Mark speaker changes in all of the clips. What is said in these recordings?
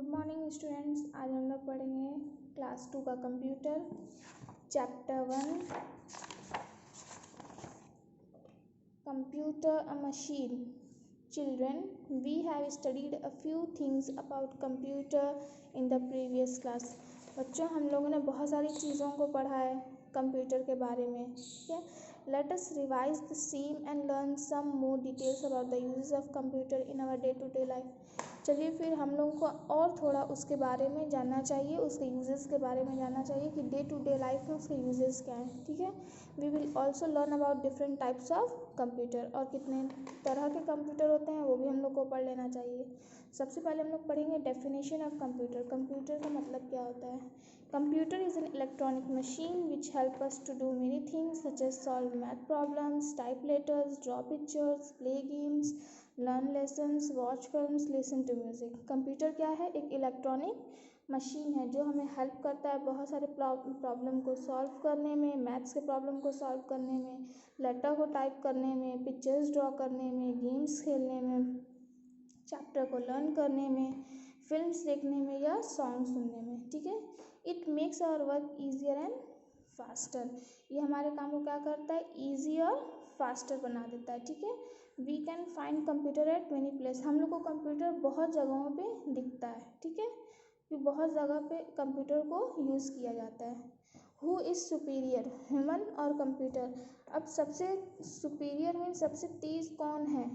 Speaker 1: Good morning students. आज हम लोग पढ़ेंगे क्लास 2 का computer chapter 1 computer a machine. Children, we have studied a few things about computer in the previous class. बच्चों, हम लोगों ने बहुत सारी चीज़ों को पढ़ा है कंप्यूटर के बारे में, ठीक है। Let us revise the same and learn some more details about the uses of computer in our day to day life. चलिए फिर हम लोगों को और थोड़ा उसके बारे में जानना चाहिए, उसके यूजेस के बारे में जानना चाहिए कि डे टू डे लाइफ में उसके यूजेस क्या हैं, ठीक है। We will also learn about different types of computer, और कितने तरह के कंप्यूटर होते हैं वो भी हम लोग को पढ़ लेना चाहिए। सबसे पहले हम लोग पढ़ेंगे डेफिनेशन ऑफ कंप्यूटर। कंप्यूटर का मतलब क्या होता है। Computer is an electronic machine which help us to do many things such as solve math problems, type letters, draw pictures, play games, learn lessons, watch films, listen to music. Computer क्या है? एक electronic machine है जो हमें help करता है बहुत सारे प्रॉब्लम को सॉल्व करने में, मैथ्स के प्रॉब्लम को सॉल्व करने में, लेटर को टाइप करने में, पिक्चर्स ड्रॉ करने में, गेम्स खेलने में, चैप्टर को लर्न करने में, फिल्म्स देखने में या सॉन्ग सुनने में, ठीक है। It makes our work easier and faster. ये हमारे काम को क्या करता है? ईजी और फास्टर बना देता है, ठीक है। We can find computer at many place. हम लोग को कंप्यूटर बहुत जगहों पे दिखता है, ठीक है। कि बहुत जगह पे कंप्यूटर को यूज़ किया जाता है। हु इज़ सुपीरियर, ह्यूमन और कंप्यूटर? अब सबसे सुपीरियर मीन सबसे तेज़ कौन है?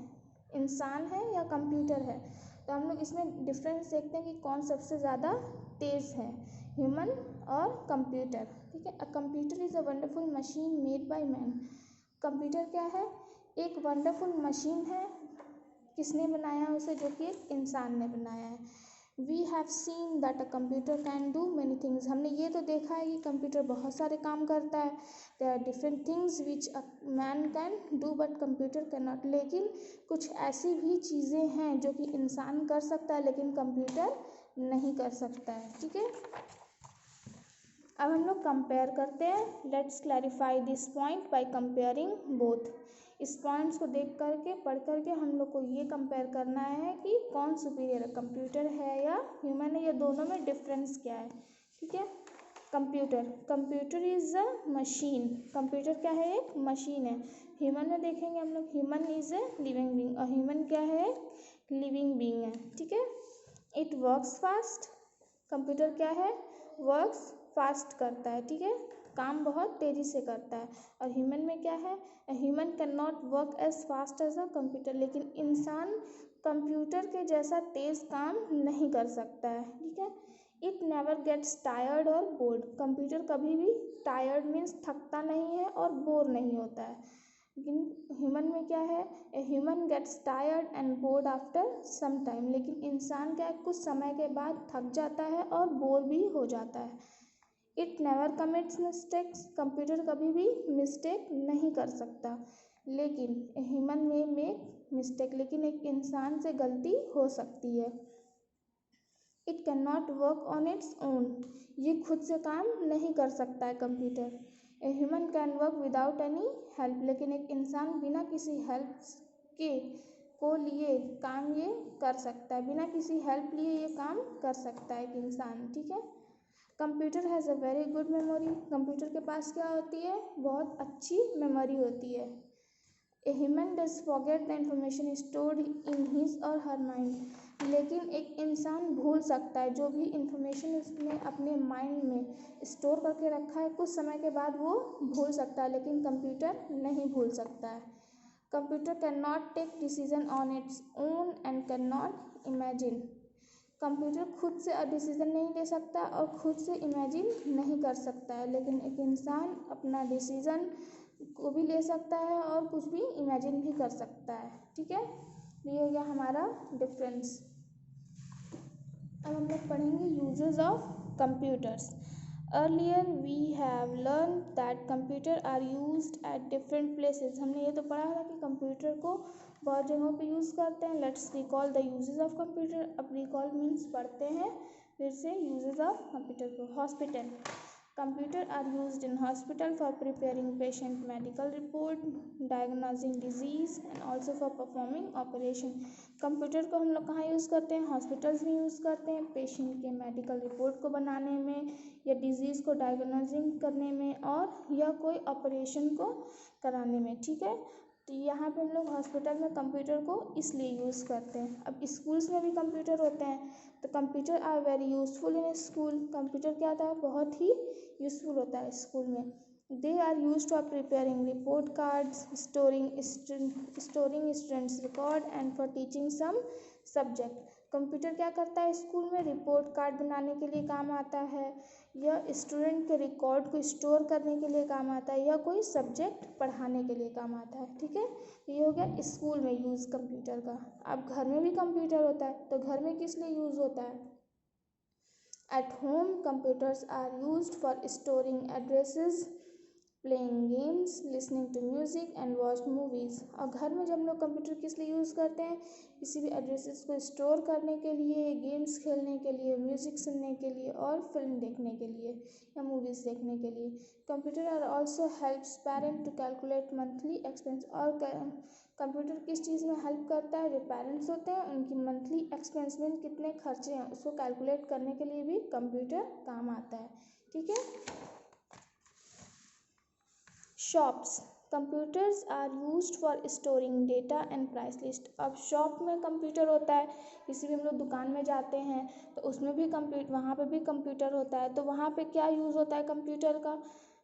Speaker 1: इंसान है या कंप्यूटर है? तो हम लोग इसमें डिफरेंस देखते हैं कि कौन सबसे ज़्यादा तेज़ है, ह्यूमन और कंप्यूटर, ठीक है। A computer is a wonderful machine made by man. Computer क्या है? एक वंडरफुल मशीन है। किसने बनाया उसे? जो कि एक इंसान ने बनाया है। We have seen that a computer can do many things. हमने ये तो देखा है कि कंप्यूटर बहुत सारे काम करता है। There are different things which a man can do but computer can not. लेकिन कुछ ऐसी भी चीज़ें हैं जो कि इंसान कर सकता है लेकिन कंप्यूटर नहीं कर सकता है, ठीक है। अब हम लोग कंपेयर करते हैं। Let's clarify this point by comparing both. इस पॉइंट्स को देख करके पढ़ करके हम लोग को ये कंपेयर करना है कि कौन सुपीरियर है, कंप्यूटर है या ह्यूमन है, या दोनों में डिफरेंस क्या है, ठीक है। Computer is a machine. Computer क्या है? एक मशीन है। ह्यूमन में देखेंगे हम लोग, human is a living being, और ह्यूमन क्या है? लिविंग बीइंग है, ठीक है। It works fast. कंप्यूटर क्या है? वर्क्स फास्ट करता है, ठीक है, काम बहुत तेज़ी से करता है। और ह्यूमन में क्या है? Human can not work as fast as a computer. लेकिन इंसान कंप्यूटर के जैसा तेज़ काम नहीं कर सकता है, ठीक है। इट नेवर गेट्स टायर्ड और बोर्ड। कंप्यूटर कभी भी टायर्ड मीन्स थकता नहीं है और बोर नहीं होता है। लेकिन ह्यूमन में क्या है? Human gets tired and bored after some time. लेकिन इंसान क्या है? कुछ समय के बाद थक जाता है और बोर भी हो जाता है। It never commits mistakes. Computer कभी भी मिस्टेक नहीं कर सकता। लेकिन ह्यूमन में मेक मिस्टेक, लेकिन एक इंसान से गलती हो सकती है। It can not work on its own. ये खुद से काम नहीं कर सकता है computer. A human can work without any help. लेकिन एक इंसान बिना किसी हेल्प के को लिए काम ये कर सकता है, बिना किसी हेल्प लिए ये काम कर सकता है एक इंसान, ठीक है। Computer has a very good memory. Computer के पास क्या होती है? बहुत अच्छी मेमोरी होती है। A human does forget the information stored in his और हर माइंड। लेकिन एक इंसान भूल सकता है जो भी इंफॉर्मेशन उसने अपने माइंड में स्टोर करके रखा है, कुछ समय के बाद वो भूल सकता है, लेकिन कंप्यूटर नहीं भूल सकता है। Computer can not take decision on its own and can not imagine. Computer खुद से डिसीज़न नहीं ले सकता और खुद से इमेजिन नहीं कर सकता है, लेकिन एक इंसान अपना डिसीज़न को भी ले सकता है और कुछ भी इमेजिन भी कर सकता है, ठीक है। ये हो गया हमारा डिफरेंस। अब हम लोग पढ़ेंगे uses of computers. Earlier we have learn that computer are used at different places. हमने ये तो पढ़ा था कि कंप्यूटर को बहुत जगहों पे यूज़ करते हैं। Let's recall the uses of computer. अब रिकॉल मीन्स पढ़ते हैं फिर से यूजेस ऑफ कंप्यूटर को। Hospital, Computer are used in hospital for preparing patient medical report, diagnosing disease and also for performing operation. Computer को हम लोग कहाँ यूज़ करते हैं? हॉस्पिटल्स में यूज़ करते हैं पेशेंट के मेडिकल रिपोर्ट को बनाने में या डिजीज़ को डायग्नोजिंग करने में और या कोई ऑपरेशन को कराने में, ठीक है। तो यहाँ पे हम लोग हॉस्पिटल में कंप्यूटर को इसलिए यूज़ करते हैं। अब स्कूल्स में भी कंप्यूटर होते हैं, तो computer are very useful in school. Computer क्या होता है? बहुत ही यूज़फुल होता है स्कूल में। They are use for preparing report cards, storing students record and for teaching some subject. Computer क्या करता है स्कूल में? रिपोर्ट कार्ड बनाने के लिए काम आता है, या स्टूडेंट के रिकॉर्ड को स्टोर करने के लिए काम आता है, या कोई सब्जेक्ट पढ़ाने के लिए काम आता है, ठीक है। ये हो गया स्कूल में यूज़ कंप्यूटर का। अब घर में भी कंप्यूटर होता है, तो घर में किस लिए यूज़ होता है? At home, computers are used for storing addresses, playing games, listening to music and watch movies। और घर में जब हम लोग कंप्यूटर किस लिए यूज़ करते हैं? किसी भी एड्रेसेस को स्टोर करने के लिए, गेम्स खेलने के लिए, म्यूज़िक सुनने के लिए और फिल्म देखने के लिए या मूवीज़ देखने के लिए। Computer are also helps parent to calculate monthly expense. और कंप्यूटर किस चीज़ में हेल्प करता है? जो पेरेंट्स होते हैं उनकी मंथली एक्सपेंस में कितने खर्चे हैं उसको कैलकुलेट करने के लिए भी कंप्यूटर काम आता है, ठीक है। Shops, computers are used for storing data and price list. अब शॉप में कंप्यूटर होता है, किसी भी हम लोग दुकान में जाते हैं तो उसमें भी वहाँ पे भी कंप्यूटर होता है। तो वहाँ पे क्या यूज़ होता है कंप्यूटर का?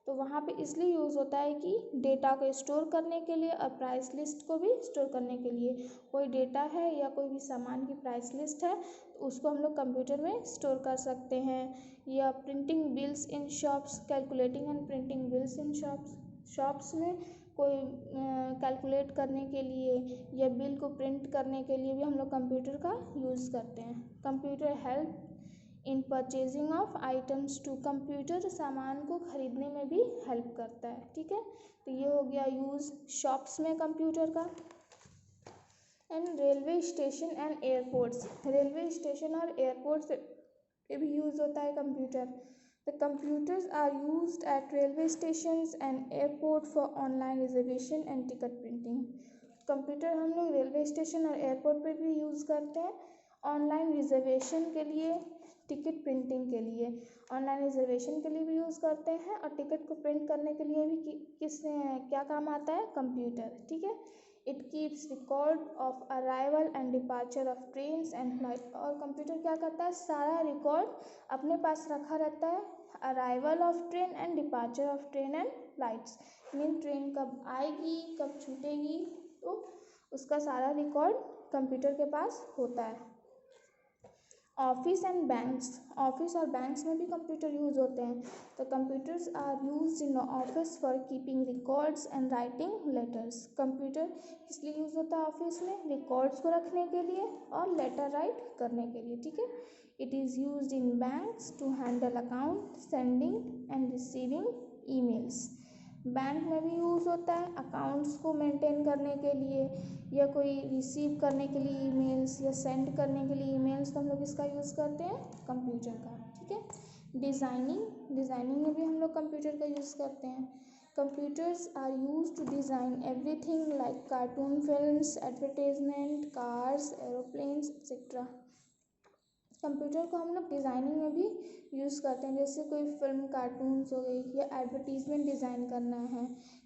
Speaker 1: तो वहाँ पे इसलिए यूज़ होता है कि डेटा को स्टोर करने के लिए और प्राइस लिस्ट को भी स्टोर करने के लिए। कोई डेटा है या कोई भी सामान की प्राइस लिस्ट है तो उसको हम लोग कंप्यूटर में स्टोर कर सकते हैं। या printing bills in shops, calculating and printing bills in shops में कोई कैलकुलेट करने के लिए या बिल को प्रिंट करने के लिए भी हम लोग कंप्यूटर का यूज़ करते हैं। Computer help in purchasing of items too. Computer सामान को खरीदने में भी हेल्प करता है, ठीक है। तो ये हो गया यूज़ शॉप्स में कंप्यूटर का। And railway station and airports, railway station और एयरपोर्ट्स पे भी यूज़ होता है computer. The computers are used at railway stations and airport for online reservation and ticket printing. Computer हम लोग रेलवे स्टेशन और एयरपोर्ट पे भी यूज़ करते हैं, ऑनलाइन रिजर्वेशन के लिए, टिकट प्रिंटिंग के लिए। ऑनलाइन रिजर्वेशन के लिए भी यूज़ करते हैं और टिकट को प्रिंट करने के लिए भी क्या काम आता है? कंप्यूटर, ठीक है। It keeps record of arrival and departure of trains and flight. और कंप्यूटर क्या करता है? सारा रिकॉर्ड अपने पास रखा रहता है। Arrival of train and departure of train and flights, mean train कब आएगी कब छूटेगी, तो उसका सारा रिकॉर्ड कंप्यूटर के पास होता है। ऑफिस एंड बैंक्स, ऑफिस और बैंक्स में भी कंप्यूटर यूज़ होते हैं। तो computers are used in office for keeping records and writing letters. Computer इसलिए यूज़ होता है ऑफिस में, रिकॉर्ड्स को रखने के लिए और लेटर राइट करने के लिए, ठीक है। It is used in banks to handle account sending and receiving emails. Bank में भी यूज़ होता है अकाउंट्स को मेंटेन करने के लिए या कोई रिसीव करने के लिए ईमेल्स या सेंड करने के लिए ईमेल्स, तो हम लोग इसका यूज़ करते हैं कंप्यूटर का, ठीक है। डिज़ाइनिंग में भी हम लोग कंप्यूटर का यूज़ करते हैं। Computers are used to design everything like cartoon films, advertisement, cars, aeroplanes etcetera. Computer को हम लोग डिज़ाइनिंग में भी यूज़ करते हैं, जैसे कोई फिल्म कार्टून्स हो गई या एडवर्टीज़मेंट डिज़ाइन करना है,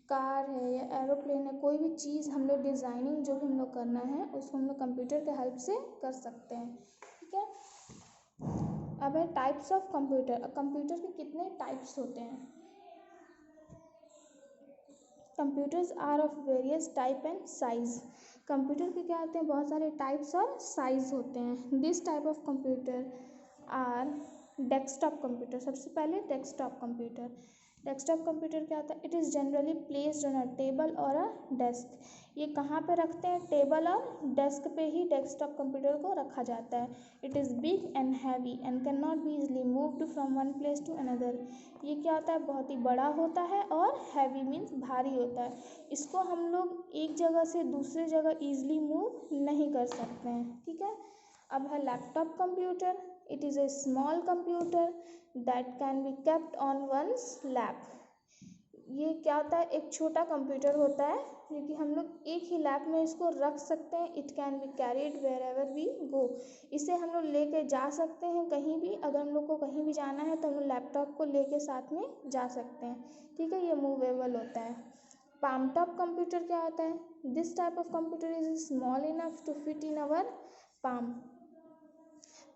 Speaker 1: कार है या एरोप्लेन है, कोई भी चीज़ हम लोग डिज़ाइनिंग जो भी हम लोग करना है उसको हम लोग कंप्यूटर के हेल्प से कर सकते हैं, ठीक है। अब है टाइप्स ऑफ कंप्यूटर। कंप्यूटर के कितने टाइप्स होते हैं? Computers are of various type and size. Computer के क्या होते हैं? बहुत सारे टाइप्स और साइज होते हैं। This type of computer are desktop computer. सबसे पहले डेस्कटॉप कंप्यूटर। डेस्कटॉप कंप्यूटर क्या होता है? It is generally placed on a table और अ डेस्क। ये कहाँ पे रखते हैं? टेबल और डेस्क पे ही डेस्कटॉप कंप्यूटर को रखा जाता है। It is big and heavy and can not be easily moved from one place to another. ये क्या होता है? बहुत ही बड़ा होता है और हैवी मीन्स भारी होता है। इसको हम लोग एक जगह से दूसरे जगह ईजिली मूव नहीं कर सकते हैं, ठीक है। अब है laptop computer. It is a small computer that can be kept on one's lap. ये क्या होता है, एक छोटा कंप्यूटर होता है जो कि हम लोग एक ही लैप में इसको रख सकते हैं. It can be carried wherever we go. इसे हम लोग लेके जा सकते हैं कहीं भी. अगर हम लोग को कहीं भी जाना है तो हम लोग लैपटॉप को लेके साथ में जा सकते हैं. ठीक है, ये मूवेबल होता है. पाम टॉप कंप्यूटर क्या होता है? This type of computer is small enough to fit in our palm.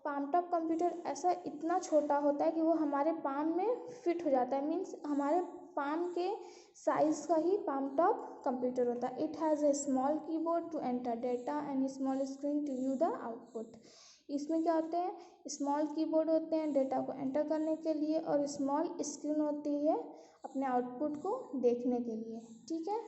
Speaker 1: Palmtop computer ऐसा इतना छोटा होता है कि वो हमारे पाम में फिट हो जाता है. मीन्स हमारे पाम के साइज़ का ही पाम टॉप कंप्यूटर होता है. It has a small keyboard to enter data and small screen to view the output. इसमें क्या होते हैं, स्मॉल कीबोर्ड होते हैं डेटा को एंटर करने के लिए और स्मॉल स्क्रीन होती है अपने आउटपुट को देखने के लिए. ठीक है.